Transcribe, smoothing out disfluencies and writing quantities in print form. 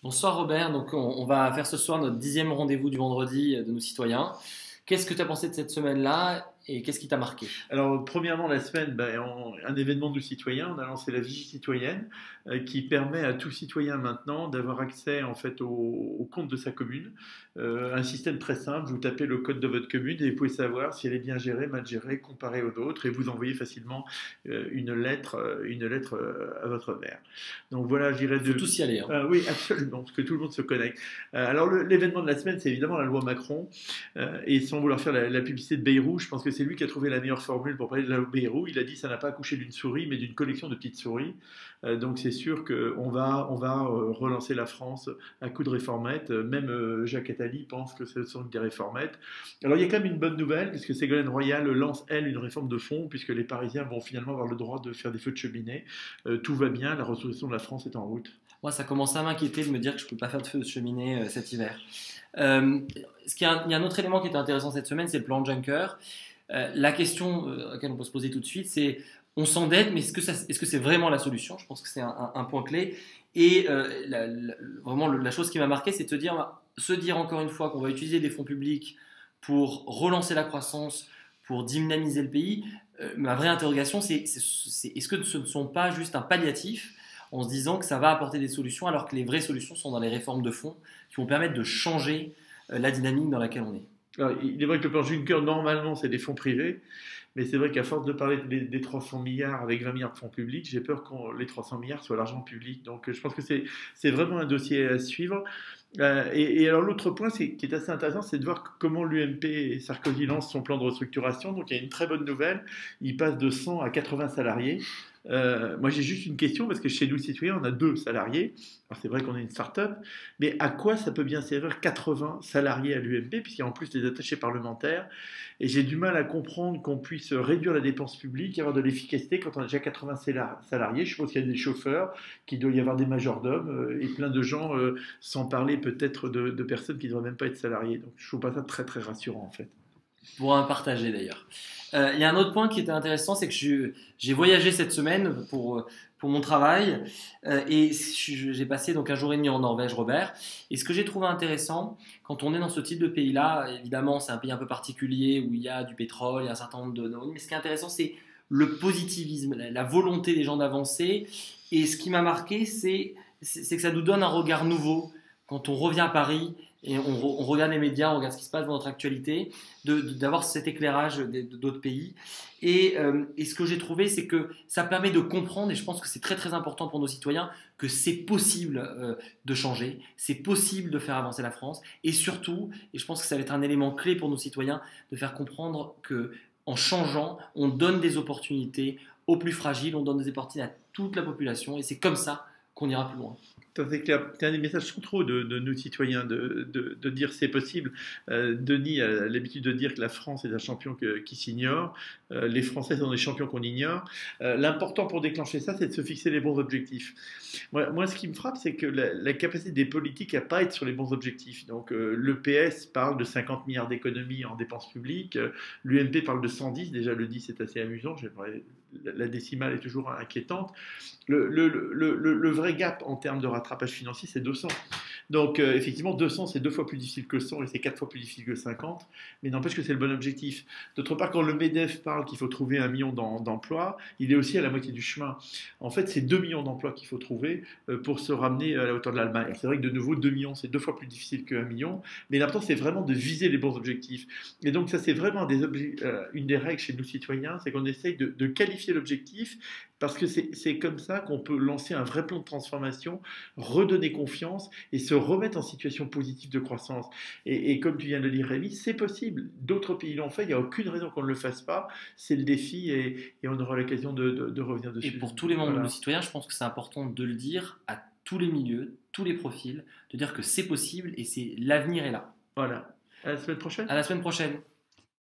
Bonsoir Robert, donc on va faire ce soir notre 10e rendez-vous du vendredi de nos citoyens. Qu'est-ce que tu as pensé de cette semaine-là et qu'est-ce qui t'a marqué? Alors, premièrement, la semaine, un événement de citoyens, on a lancé la Vigie citoyenne, qui permet à tout citoyen maintenant d'avoir accès en fait au compte de sa commune. Un système très simple, vous tapez le code de votre commune et vous pouvez savoir si elle est bien gérée, mal gérée, comparée aux autres, et vous envoyez facilement une lettre à votre maire. Donc voilà, je dirais Il faut tous y aller, hein. Oui, absolument, parce que tout le monde se connecte. Alors l'événement de la semaine, c'est évidemment la loi Macron. Et sans vouloir faire la publicité de Bayrou, je pense que c'est lui qui a trouvé la meilleure formule pour parler de la loi Bayrou. Il a dit que ça n'a pas accouché d'une souris, mais d'une collection de petites souris. Donc c'est sûr qu'on va relancer la France à coups de réformettes. Même Jacques Attali pense que ce sont des réformettes. Alors il y a quand même une bonne nouvelle, puisque Ségolène Royal lance, elle, une réforme de fond, puisque les Parisiens vont finalement avoir le droit de faire des feux de cheminée. Tout va bien, la restructuration de la France est en route. Moi, ça commence à m'inquiéter de me dire que je ne peux pas faire de feu de cheminée cet hiver. Il y a un autre élément qui était intéressant cette semaine, c'est le plan Juncker. La question à laquelle on peut se poser tout de suite, c'est on s'endette, mais est-ce que c'est vraiment la solution? Je pense que c'est un point clé. Et vraiment, la chose qui m'a marqué, c'est de se dire encore une fois qu'on va utiliser des fonds publics pour relancer la croissance, pour dynamiser le pays. Ma vraie interrogation, c'est est-ce que ce ne sont pas juste un palliatif en se disant que ça va apporter des solutions alors que les vraies solutions sont dans les réformes de fond qui vont permettre de changer la dynamique dans laquelle on est. Alors, il est vrai que le plan Juncker, normalement, c'est des fonds privés, mais c'est vrai qu'à force de parler des 300 milliards avec 20 milliards de fonds publics, j'ai peur que les 300 milliards soient l'argent public. Donc je pense que c'est vraiment un dossier à suivre. Et alors l'autre point qui est assez intéressant, c'est de voir comment l'UMP et Sarkozy lancent son plan de restructuration. Donc il y a une très bonne nouvelle, il passe de 100 à 80 salariés. Moi j'ai juste une question, parce que chez nous citoyens, on a 2 salariés. Alors c'est vrai qu'on est une start-up, mais à quoi ça peut bien servir 80 salariés à l'UMP, puisqu'il y a en plus des attachés parlementaires. Et j'ai du mal à comprendre qu'on puisse réduire la dépense publique et avoir de l'efficacité quand on a déjà 80 salariés. Je pense qu'il y a des chauffeurs, qu'il doit y avoir des majordomes et plein de gens, sans parler peut-être de personnes qui ne devraient même pas être salariées. Donc je trouve pas ça très très rassurant en fait. Pour un partager d'ailleurs. Il y a un autre point qui était intéressant, c'est que j'ai voyagé cette semaine pour mon travail et j'ai passé donc un jour et demi en Norvège, Robert. Et ce que j'ai trouvé intéressant, quand on est dans ce type de pays-là, évidemment c'est un pays un peu particulier où il y a du pétrole, il y a un certain nombre de... Mais ce qui est intéressant, c'est le positivisme, la volonté des gens d'avancer. Et ce qui m'a marqué, c'est que ça nous donne un regard nouveau quand on revient à Paris et on regarde les médias, on regarde ce qui se passe dans notre actualité, d'avoir cet éclairage d'autres pays. Et ce que j'ai trouvé, c'est que ça permet de comprendre, et je pense que c'est très très important pour nos citoyens, que c'est possible de changer, c'est possible de faire avancer la France, et surtout, et je pense que ça va être un élément clé pour nos citoyens, de faire comprendre que en changeant, on donne des opportunités aux plus fragiles, on donne des opportunités à toute la population, et c'est comme ça qu'on ira plus loin. C'est clair. C'est un des messages centraux de nos citoyens, de dire c'est possible. Denis a l'habitude de dire que la France est un champion qui s'ignore. Les Français sont des champions qu'on ignore. L'important pour déclencher ça, c'est de se fixer les bons objectifs. Moi, ce qui me frappe, c'est que la capacité des politiques à pas être sur les bons objectifs. Donc, le PS parle de 50 milliards d'économies en dépenses publiques. L'UMP parle de 110. Déjà, le 10 c'est assez amusant. La décimale est toujours inquiétante. Le vrai gap en termes de rattrapage financier, c'est 200. Donc, effectivement, 200, c'est 2 fois plus difficile que 100 et c'est 4 fois plus difficile que 50. Mais n'empêche que c'est le bon objectif. D'autre part, quand le MEDEF parle qu'il faut trouver 1 million d'emplois, il est aussi à la moitié du chemin. En fait, c'est 2 millions d'emplois qu'il faut trouver pour se ramener à la hauteur de l'Allemagne. C'est vrai que de nouveau, 2 millions, c'est 2 fois plus difficile que 1 million. Mais l'important, c'est vraiment de viser les bons objectifs. Et donc, ça, c'est vraiment une des règles chez nous citoyens, c'est qu'on essaye de qualifier l'objectif, parce que c'est comme ça qu'on peut lancer un vrai plan de transformation, redonner confiance et se remettre en situation positive de croissance. Et comme tu viens de le dire, Rémi, c'est possible. D'autres pays l'ont fait, il n'y a aucune raison qu'on ne le fasse pas. C'est le défi et on aura l'occasion de revenir dessus. Et pour tous les membres de nos citoyens, je pense que c'est important de le dire à tous les milieux, tous les profils, de dire que c'est possible et l'avenir est là. Voilà. À la semaine prochaine. À la semaine prochaine.